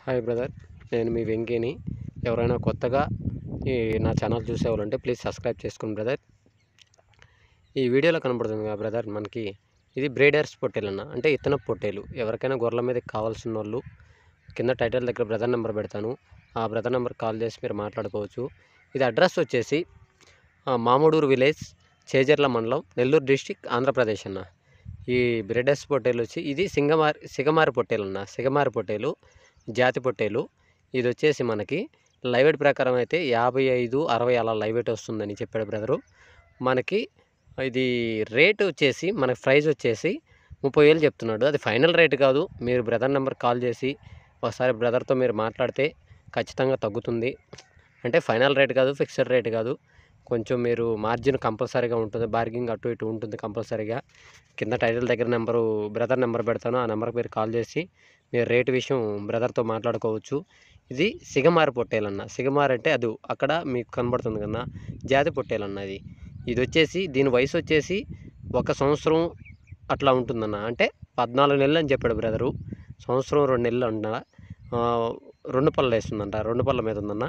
Hi brother, నేను మీ వెంకీని. ఎవరైనా కొత్తగా నా ఛానల్ చూసేవాళ్ళంటే ప్లీజ్ సబ్స్క్రైబ్ చేసుకోండి బ్రదర్. ఈ వీడియోలో కనబడుతుంది కదా బ్రదర్, మనకి ఇది బ్రీడర్స్ పొట్టేలు అంటే ఇత్తన పొట్టేలు. ఎవరికైనా గొర్రెల మీద కావాల్సిన వాళ్ళు కింద టైటిల్ దగ్గర బ్రదర్ నెంబర్ పెడతాను. ఆ బ్రదర్ నెంబర్ కాల్ చేసి మీరు మాట్లాడుకోవచ్చు. ఇది అడ్రస్ వచ్చేసి మామూడూరు విలేజ్, చేజర్ల మండలం, నెల్లూరు డిస్టిక్, ఆంధ్రప్రదేశ్ అన్న. ఈ బ్రీడర్స్ పొట్టేలు వచ్చి ఇది సిగమారి పొట్టేలు అన్న. సిగమారి పొట్టేలు జాతి పొట్టేలు. ఇది వచ్చేసి మనకి లైవ్ వెయిట్ ప్రకారం అయితే 55-60 అలా లైవ్ వెయిట్ వస్తుందని చెప్పాడు బ్రదరు. మనకి ఇది రేట్ వచ్చేసి మనకి ప్రైస్ వచ్చేసి 30,000 చెప్తున్నాడు. అది ఫైనల్ రేట్ కాదు. మీరు బ్రదర్ నెంబర్ కాల్ చేసి ఒకసారి బ్రదర్తో మీరు మాట్లాడితే ఖచ్చితంగా తగ్గుతుంది. అంటే ఫైనల్ రేట్ కాదు, ఫిక్స్డ్ రేట్ కాదు. కొంచెం మీరు మార్జిన్ కంపల్సరీగా ఉంటుంది, బార్గింగ్ అటు ఇటు ఉంటుంది కంపల్సరీగా. కింద టైటిల్ దగ్గర బ్రదర్ నెంబర్ పెడతాను. ఆ నెంబర్కి మీరు కాల్ చేసి మీరు రేటు విషయం బ్రదర్తో మాట్లాడుకోవచ్చు. ఇది సిగమారి పొట్టేలన్న. సిగమారి అంటే అది అక్కడ మీకు కనబడుతుంది కదా, జాతి పొట్టేలన్న. ఇది వచ్చేసి దీని వయసు వచ్చేసి 1 సంవత్సరం అట్లా ఉంటుందన్న. అంటే 14 నెలలు అని చెప్పాడు బ్రదరు. సంవత్సరం 2 నెలలు అంట. 2 పళ్ళు వేస్తుందంట, 2 పళ్ళ మీద ఉందన్న.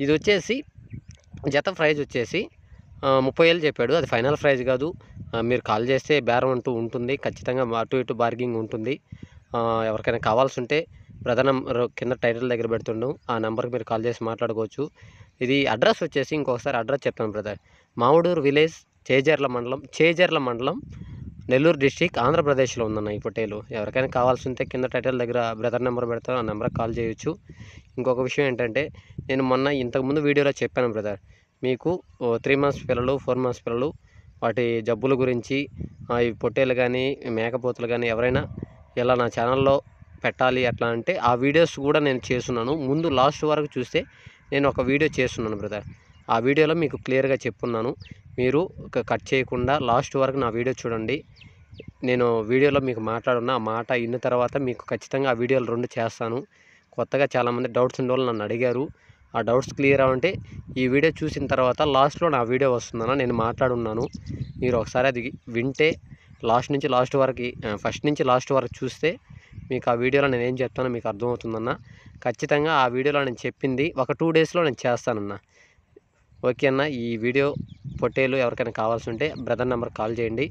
ఇది వచ్చేసి జత ప్రైజ్ వచ్చేసి 30,000 చెప్పాడు. అది ఫైనల్ ప్రైజ్ కాదు. మీరు కాల్ చేస్తే బేరం అంటూ ఉంటుంది, ఖచ్చితంగా అటు ఇటు బార్గింగ్ ఉంటుంది. ఎవరికైనా కావాల్సి ఉంటే బ్రదర్ నెంబర్ కింద టైటిల్ దగ్గర పెడుతుండం, ఆ నెంబర్కి మీరు కాల్ చేసి మాట్లాడుకోవచ్చు. ఇది అడ్రస్ వచ్చేసి ఇంకొకసారి అడ్రస్ చెప్తాను బ్రదర్. మామూడూరు విలేజ్, చేజర్ల మండలం, నెల్లూరు డిస్టిక్, ఆంధ్రప్రదేశ్లో ఉందన్న ఈ పొట్టేలు. ఎవరికైనా కావాల్సి ఉంటే కింద టైటిల్ దగ్గర బ్రదర్ నెంబర్ పెడతాను, ఆ నెంబర్కి కాల్ చేయొచ్చు. ఇంకొక విషయం ఏంటంటే, నేను మొన్న ఇంతకుముందు వీడియోలో చెప్పాను బ్రదర్, మీకు 3 మంత్స్ పిల్లలు, 4 మంత్స్ పిల్లలు, వాటి జబ్బుల గురించి, ఈ పొట్టేలు కానీ మేకపోతులు కానీ ఎవరైనా ఇలా నా ఛానల్లో పెట్టాలి అట్లా అంటే ఆ వీడియోస్ కూడా నేను చేస్తున్నాను. ముందు లాస్ట్ వరకు చూస్తే నేను ఒక వీడియో చేస్తున్నాను బ్రదర్. ఆ వీడియోలో మీకు క్లియర్గా చెప్పున్నాను. మీరు కట్ చేయకుండా లాస్ట్ వరకు నా వీడియో చూడండి. నేను వీడియోలో మీకు మాట్లాడున్న ఆ మాట విన్న తర్వాత మీకు ఖచ్చితంగా ఆ వీడియోలు 2 చేస్తాను. కొత్తగా చాలామంది డౌట్స్ ఉన్న వాళ్ళు నన్ను అడిగారు. ఆ డౌట్స్ క్లియర్ అవ్వంటే ఈ వీడియో చూసిన తర్వాత లాస్ట్లో నా వీడియో వస్తుందన్న. నేను మాట్లాడున్నాను. మీరు ఒకసారి అది వింటే ఫస్ట్ నుంచి లాస్ట్ వరకు చూస్తే మీకు ఆ వీడియోలో నేను ఏం చెప్తానో మీకు అర్థమవుతుందన్న. ఖచ్చితంగా ఆ వీడియోలో నేను చెప్పింది ఒక 2 డేస్లో నేను చేస్తానన్న. ఓకే అన్న. ఈ వీడియో పొట్టేలు ఎవరికైనా కావాల్సి ఉంటే బ్రదర్ నెంబర్ కాల్ చేయండి.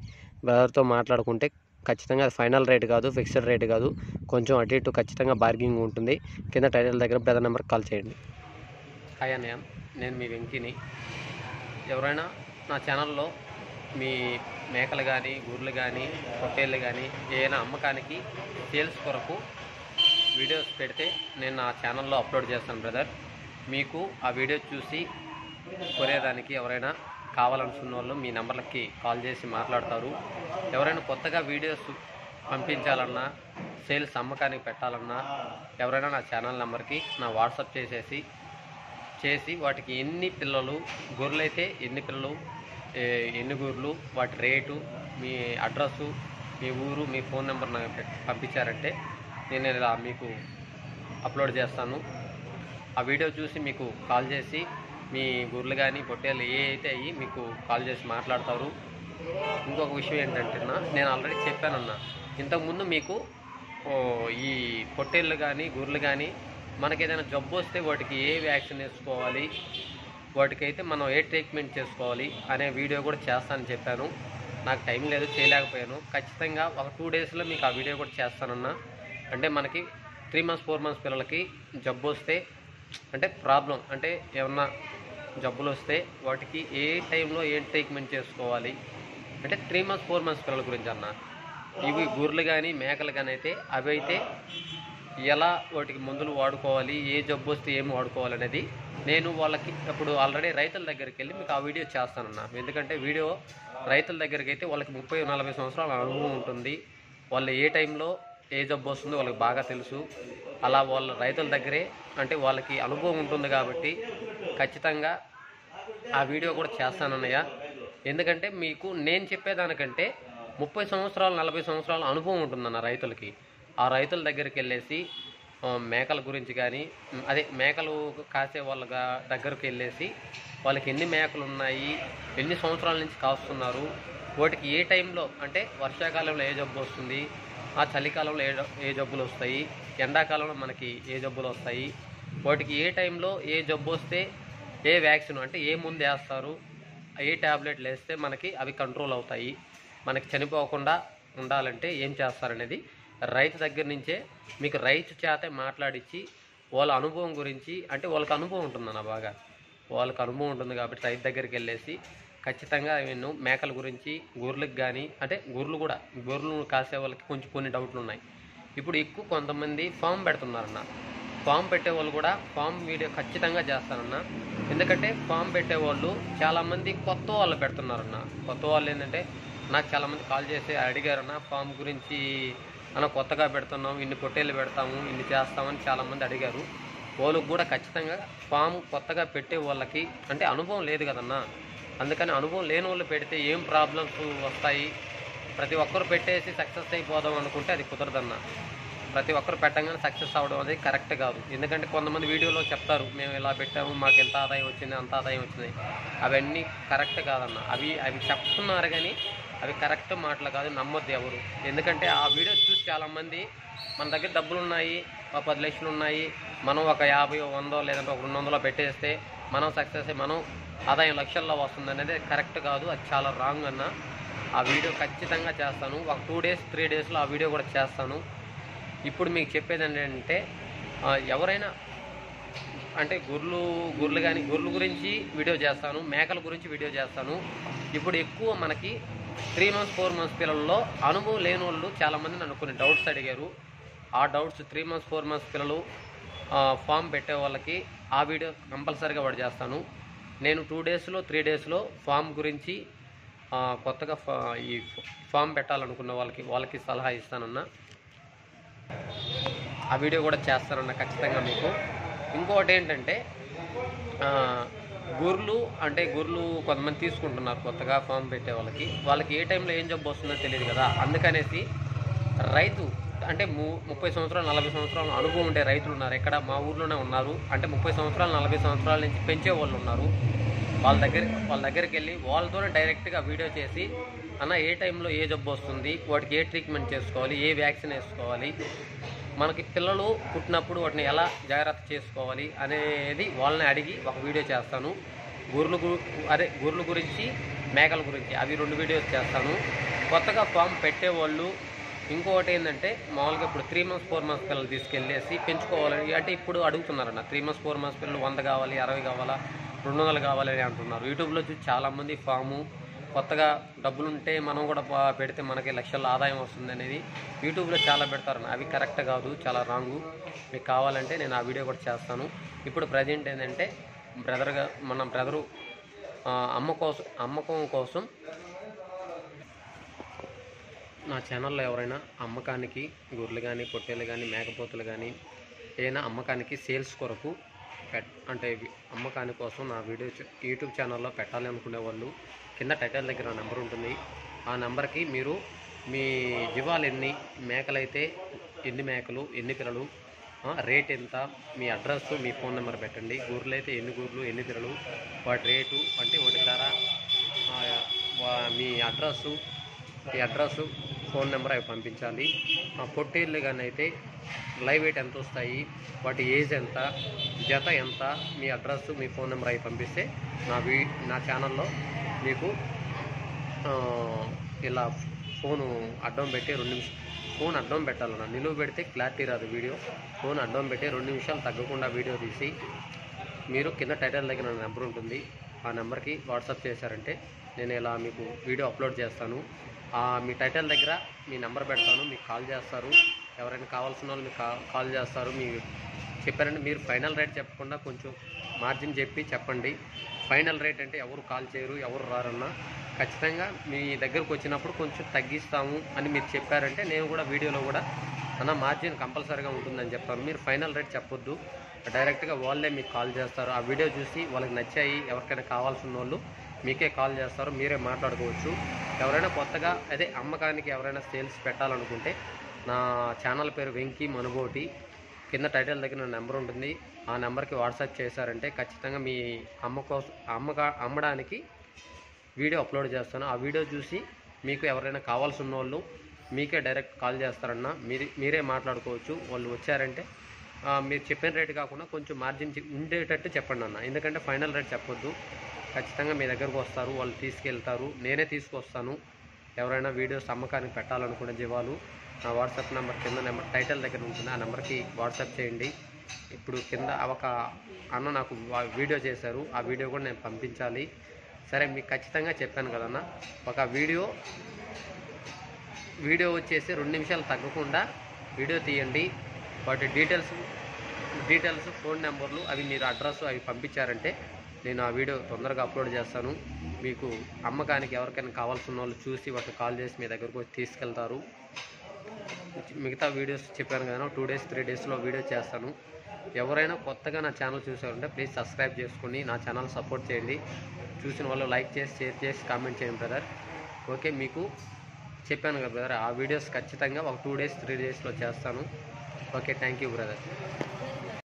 బ్రదర్తో మాట్లాడుకుంటే ఖచ్చితంగా అది ఫైనల్ రేట్ కాదు, ఫిక్స్డ్ రేట్ కాదు. కొంచెం అటు ఇటు ఖచ్చితంగా బార్గింగ్ ఉంటుంది. కింద టైటిల్ దగ్గర బ్రదర్ నెంబర్ కాల్ చేయండి. హాయ్ అన్నయ్య, నేను మీ వెంకీని. ఎవరైనా నా ఛానల్లో మీ మేకలు కానీ, గొర్రెలు కానీ, పొట్టేళ్ళు కానీ ఏదైనా అమ్మకానికి సేల్స్ కొరకు వీడియోస్ పెడితే నేను నా ఛానల్లో అప్లోడ్ చేస్తాను బ్రదర్. మీకు ఆ వీడియో చూసి కొనేదానికి ఎవరైనా కావాలనుకున్న వాళ్ళు మీ నెంబర్లకి కాల్ చేసి మాట్లాడతారు. ఎవరైనా కొత్తగా వీడియోస్ పంపించాలన్నా, సేల్స్ అమ్మకానికి పెట్టాలన్నా ఎవరైనా నా ఛానల్ నెంబర్కి నా వాట్సాప్ చేసి వాటికి ఎన్ని పిల్లలు, గొర్రెలు అయితే ఎన్ని పిల్లలు, ఎన్ని గొర్రెలు, వాటి రేటు, మీ అడ్రస్సు, మీ ఊరు, మీ ఫోన్ నెంబర్ నాకు పంపించారంటే నేను ఇలా మీకు అప్లోడ్ చేస్తాను. ఆ వీడియో చూసి మీకు కాల్ చేసి మీ గొర్రెలు కానీ పొట్టేలు ఏ అయితే అయ్యి మీకు కాల్ చేసి మాట్లాడతారు. ఇంకొక విషయం ఏంటంటే నేను ఆల్రెడీ చెప్పానన్న, ఇంతకుముందు మీకు ఈ పొట్టేళ్ళు కానీ గొర్రెలు కానీ మనకి ఏదైనా జబ్బు వస్తే వాటికి ఏ వ్యాక్సిన్ వేసుకోవాలి, వాటికైతే మనం ఏ ట్రీట్మెంట్ చేసుకోవాలి అనే వీడియో కూడా చేస్తానని చెప్పాను. నాకు టైం లేదు, చేయలేకపోయాను. ఖచ్చితంగా ఒక 2 డేస్లో మీకు ఆ వీడియో కూడా చేస్తానన్నా. అంటే మనకి 3 మంత్స్ 4 మంత్స్ పిల్లలకి జబ్బు వస్తే, అంటే ప్రాబ్లం అంటే ఏమన్నా జబ్బులు వస్తే వాటికి ఏ టైంలో ఏం ట్రీట్మెంట్ చేసుకోవాలి అంటే 3 మంత్స్ 4 మంత్స్ పిల్లల గురించి అన్న. ఇవి గొర్రెలు కానీ మేకలు కానీ అయితే అవి అయితే ఎలా వాటికి మందులు వాడుకోవాలి, ఏ జబ్బు వస్తే ఏం వాడుకోవాలనేది నేను వాళ్ళకి అప్పుడు ఆల్రెడీ రైతుల దగ్గరికి వెళ్ళి మీకు ఆ వీడియో చేస్తానన్నా. ఎందుకంటే వీడియో రైతుల దగ్గరికి అయితే వాళ్ళకి 30-40 సంవత్సరాల అనుభవం ఉంటుంది. వాళ్ళు ఏ టైంలో ఏ జబ్బు వస్తుందో వాళ్ళకి బాగా తెలుసు. అలా వాళ్ళ రైతుల దగ్గరే అంటే వాళ్ళకి అనుభవం ఉంటుంది కాబట్టి ఖచ్చితంగా ఆ వీడియో కూడా చేస్తానన్నయ్య. ఎందుకంటే మీకు నేను చెప్పేదానికంటే 30 సంవత్సరాలు 40 సంవత్సరాల అనుభవం ఉంటుందన్న రైతులకి. ఆ రైతుల దగ్గరికి వెళ్ళేసి మేకల గురించి కానీ, అదే మేకలు కాసే వాళ్ళ దగ్గరికి వెళ్ళేసి వాళ్ళకి ఎన్ని మేకలు ఉన్నాయి, ఎన్ని సంవత్సరాల నుంచి కాస్తున్నారు, వాటికి ఏ టైంలో అంటే వర్షాకాలంలో ఏ జబ్బు వస్తుంది, ఆ చలికాలంలో ఏ జబ్బులు వస్తాయి, ఎండాకాలంలో మనకి ఏ జబ్బులు వస్తాయి, వాటికి ఏ టైంలో ఏ జబ్బు వస్తే ఏ వ్యాక్సిన్ అంటే ఏ ముందు వేస్తారు, ఏ ట్యాబ్లెట్లు వేస్తే మనకి అవి కంట్రోల్ అవుతాయి, మనకి చనిపోకుండా ఉండాలంటే ఏం చేస్తారనేది రైతు దగ్గర నుంచే మీకు రైతు చేతే మాట్లాడించి వాళ్ళ అనుభవం గురించి, అంటే వాళ్ళకి అనుభవం ఉంటుందన్న బాగా వాళ్ళకి అనుభవం ఉంటుంది కాబట్టి రైతు దగ్గరికి వెళ్ళేసి ఖచ్చితంగా నేను మేకల గురించి గొర్రెలకు కానీ, అంటే గొర్రెలు కాసే వాళ్ళకి కొంచెం కొన్ని డౌట్లు ఉన్నాయి. ఇప్పుడు ఎక్కువ కొంతమంది ఫామ్ పెడుతున్నారన్న, ఫామ్ పెట్టేవాళ్ళు కూడా ఫామ్ వీడియో ఖచ్చితంగా చేస్తారన్న. ఎందుకంటే ఫామ్ పెట్టేవాళ్ళు చాలామంది కొత్త వాళ్ళు పెడుతున్నారన్న. కొత్త వాళ్ళు ఏంటంటే నాకు చాలామంది కాల్ చేసి అడిగారన్న, ఫామ్ గురించి అన్న కొత్తగా పెడుతున్నాం, ఇన్ని పొట్టేళ్ళు పెడతాము, ఇన్ని చేస్తామని చాలామంది అడిగారు. వాళ్ళకి కూడా ఖచ్చితంగా ఫామ్ కొత్తగా పెట్టే వాళ్ళకి అంటే అనుభవం లేదు కదన్నా, అందుకని అనుభవం లేని వాళ్ళు పెడితే ఏం ప్రాబ్లమ్స్ వస్తాయి, ప్రతి ఒక్కరు పెట్టేసి సక్సెస్ అయిపోదాం అనుకుంటే అది కుదరదన్న. ప్రతి ఒక్కరు పెట్టగానే సక్సెస్ అవ్వడం అనేది కరెక్ట్ కాదు. ఎందుకంటే కొంతమంది వీడియోలో చెప్తారు మేము ఇలా పెట్టాము, మాకు ఎంత ఆదాయం వచ్చింది, అంత ఆదాయం వచ్చింది, అవన్నీ కరెక్ట్ కాదన్న. అవి చెప్తున్నారు కానీ అవి కరెక్ట్ మాటలు కాదు, నమ్మొద్దు ఎవరు. ఎందుకంటే ఆ వీడియో చూసి చాలామంది మన దగ్గర డబ్బులు ఉన్నాయి, 10 లక్షలు ఉన్నాయి, మనం ఒక 50, 100 లేదంటే ఒక 200 పెట్టేస్తే మనం సక్సెస్ అయ్యి మనం ఆదాయం లక్షల్లో వస్తుంది అనేది కరెక్ట్ కాదు, అది చాలా రాంగ్ అన్న. ఆ వీడియో ఖచ్చితంగా చేస్తాను, ఒక 2 డేస్ 3 డేస్లో ఆ వీడియో కూడా చేస్తాను. ఇప్పుడు మీకు చెప్పేది ఏంటంటే ఎవరైనా అంటే గొర్రెల గురించి వీడియో చేస్తాను, మేకల గురించి వీడియో చేస్తాను. ఇప్పుడు ఎక్కువ మనకి 3 months 4 months పిల్లల్లో అనుభవం లేని వాళ్ళు చాలామంది నన్ను కొన్ని డౌట్స్ అడిగారు. ఆ డౌట్స్ 3 months 4 months పిల్లలు ఫామ్ పెట్టే వాళ్ళకి ఆ వీడియో కంపల్సరీగా వాడు చేస్తాను. నేను 2 డేస్లో 3 డేస్లో ఫామ్ గురించి కొత్తగా ఈ ఫామ్ పెట్టాలనుకున్న వాళ్ళకి సలహా ఇస్తానన్నా. ఆ వీడియో కూడా చేస్తానన్న ఖచ్చితంగా మీకు. ఇంకొకటి ఏంటంటే గొర్రెలు కొంతమంది తీసుకుంటున్నారు కొత్తగా ఫామ్ పెట్టే వాళ్ళకి ఏ టైంలో ఏం జబ్బు వస్తుందో తెలియదు కదా. అందుకనేసి రైతు అంటే 30 సంవత్సరాలు 40 సంవత్సరాల అనుభవం ఉండే రైతులు ఉన్నారు, ఇక్కడ మా ఊర్లోనే ఉన్నారు. అంటే 30 సంవత్సరాలు 40 సంవత్సరాల నుంచి పెంచే వాళ్ళు ఉన్నారు. వాళ్ళ దగ్గరికి వెళ్ళి వాళ్ళతోనే డైరెక్ట్గా వీడియో చేసి అన్న ఏ టైంలో ఏ జబ్బు వస్తుంది, వాటికి ఏ ట్రీట్మెంట్ చేసుకోవాలి, ఏ వ్యాక్సిన్ వేసుకోవాలి, మనకి పిల్లలు పుట్టినప్పుడు వాటిని ఎలా జాగ్రత్త చేసుకోవాలి అనేది వాళ్ళని అడిగి ఒక వీడియో చేస్తాను. గొర్రెల గురించి మేకల గురించి అవి 2 వీడియోస్ చేస్తాను. కొత్తగా ఫామ్ పెట్టేవాళ్ళు ఇంకొకటి ఏంటంటే మామూలుగా ఇప్పుడు 3 months 4 months పిల్లలు తీసుకెళ్ళేసి పెంచుకోవాలని అంటే ఇప్పుడు అడుగుతున్నారన్న. 3 months 4 months పిల్లలు 100 కావాలి, 60 కావాలా, 200 కావాలని అంటున్నారు. యూట్యూబ్లో చూసి చాలామంది ఫాము కొత్తగా డబ్బులుంటే మనం కూడా పెడితే మనకి లక్షల ఆదాయం వస్తుంది అనేది యూట్యూబ్లో చాలా పెడతారు. అవి కరెక్ట్ కాదు, చాలా రాంగు. మీకు కావాలంటే నేను ఆ వీడియో కూడా చేస్తాను. ఇప్పుడు ప్రజెంట్ ఏంటంటే మన బ్రదరు అమ్మకం కోసం నా ఛానల్లో ఎవరైనా అమ్మకానికి గొర్రెలు కానీ పొట్టేలు కానీ మేకపోతులు కానీ ఏదైనా అమ్మకానికి సేల్స్ కొరకు అంటే అమ్మకాని కోసం నా వీడియో యూట్యూబ్ ఛానల్లో పెట్టాలి అనుకునే వాళ్ళు కింద టైటిల్ దగ్గర నెంబర్ ఉంటుంది. ఆ నెంబర్కి మీరు మీ జీవాలు ఎన్ని, మేకలైతే ఎన్ని మేకలు, ఎన్ని పిల్లలు, రేట్ ఎంత, మీ అడ్రస్, మీ ఫోన్ నెంబర్ పెట్టండి. గొర్రెలు అయితే ఎన్ని గొర్రెలు, ఎన్ని పిల్లలు, వాటి రేటు అంటే వాటి ధర, మీ అడ్రస్సు ఫోన్ నెంబర్ అవి పంపించాలి. పొట్టేళ్ళు కానీ అయితే లైవ్ వెయిట్ ఎంత వస్తాయి, వాటి ఏజ్ ఎంత, జత ఎంత, మీ అడ్రస్సు మీ ఫోన్ నెంబర్ అవి పంపిస్తే నా ఛానల్లో మీకు ఇలా ఫోను అడ్డం పెట్టి 2 నిమిషాలు ఫోన్ అడ్డం పెట్టాలన్నా, నిలువ పెడితే క్లారిటీ రాదు వీడియో. ఫోన్ అడ్డం పెట్టి 2 నిమిషాలు తగ్గకుండా వీడియో తీసి మీరు కింద టైటిల్ దగ్గర నా నెంబర్ ఉంటుంది, ఆ నెంబర్కి వాట్సాప్ చేశారంటే నేను ఇలా మీకు వీడియో అప్లోడ్ చేస్తాను. మీ టైటిల్ దగ్గర మీ నెంబర్ పెడతాను, మీకు కాల్ చేస్తారు. ఎవరైనా కావాల్సిన వాళ్ళు మీకు కాల్ చేస్తారు. మీరు చెప్పారంటే మీరు ఫైనల్ రేట్ చెప్పకుండా కొంచెం మార్జిన్ చెప్పండి. ఫైనల్ రేట్ అంటే ఎవరు కాల్ చేయరు, ఎవరు రారన్నా. ఖచ్చితంగా మీ దగ్గరకు వచ్చినప్పుడు కొంచెం తగ్గిస్తాము అని మీరు చెప్పారంటే నేను కూడా వీడియోలో కూడా అన్న మార్జిన్ కంపల్సరీగా ఉంటుందని చెప్తాను. మీరు ఫైనల్ రేట్ చెప్పొద్దు, డైరెక్ట్గా వాళ్ళే మీకు కాల్ చేస్తారు. ఆ వీడియో చూసి వాళ్ళకి నచ్చాయి, ఎవరికైనా కావాల్సిన వాళ్ళు మీకే కాల్ చేస్తారు, మీరే మాట్లాడుకోవచ్చు. ఎవరైనా కొత్తగా అమ్మకానికి ఎవరైనా సేల్స్ పెట్టాలనుకుంటే నా ఛానల్ పేరు వెంకీ మనుబోటి, కింద టైటిల్ దగ్గర నా నెంబర్ ఉంటుంది. ఆ నెంబర్కి వాట్సాప్ చేశారంటే ఖచ్చితంగా మీ అమ్మడానికి వీడియో అప్లోడ్ చేస్తాను. ఆ వీడియో చూసి మీకు ఎవరైనా కావాల్సిన వాళ్ళు మీకే డైరెక్ట్ కాల్ చేస్తారన్నా, మీరే మాట్లాడుకోవచ్చు. వాళ్ళు వచ్చారంటే మీరు చెప్పిన రేటు కాకుండా కొంచెం మార్జిన్ ఉండేటట్టు చెప్పండి అన్న. ఎందుకంటే ఫైనల్ రేట్ చెప్పొద్దు. ఖచ్చితంగా మీ దగ్గరకు వస్తారు, వాళ్ళు తీసుకెళ్తారు, నేనే తీసుకొస్తాను. ఎవరైనా వీడియోస్ అమ్మకానికి పెట్టాలనుకునే జీవాలు నా వాట్సాప్ నెంబర్ కింద నెంబర్ టైటిల్ దగ్గర ఉంటుంది, ఆ నెంబర్కి వాట్సాప్ చేయండి. ఇప్పుడు కింద ఒక అన్న నాకు వీడియో చేశారు, ఆ వీడియో కూడా నేను పంపించాలి. సరే, మీకు ఖచ్చితంగా చెప్పాను కదన్న, ఒక వీడియో వచ్చేసి 2 నిమిషాలు తగ్గకుండా వీడియో తీయండి. వాటి డీటెయిల్స్ ఫోన్ నెంబర్లు అవి మీరు అడ్రస్ అవి పంపించారంటే నేను ఆ వీడియో తొందరగా అప్లోడ్ చేస్తాను. మీకు అమ్మకానికి ఎవరికైనా కావాల్సిన వాళ్ళు చూసి వాటిని కాల్ చేసి మీ దగ్గరకు వచ్చి తీసుకెళ్తారు. మిగతా వీడియోస్ చెప్పాను కదా, 2 డేస్ 3 డేస్లో వీడియో చేస్తాను. ఎవరైనా కొత్తగా నా ఛానల్ చూసారంటే ప్లీజ్ సబ్స్క్రైబ్ చేసుకొని నా ఛానల్ సపోర్ట్ చేయండి. చూసిన వాళ్ళు లైక్ చేసి, షేర్ చేసి, కామెంట్ చేయండి బ్రదర్. ఓకే, మీకు చెప్పాను కదా బ్రదర్, ఆ వీడియోస్ ఖచ్చితంగా ఒక 2 డేస్ 3 డేస్లో చేస్తాను. Okay, thank you brother.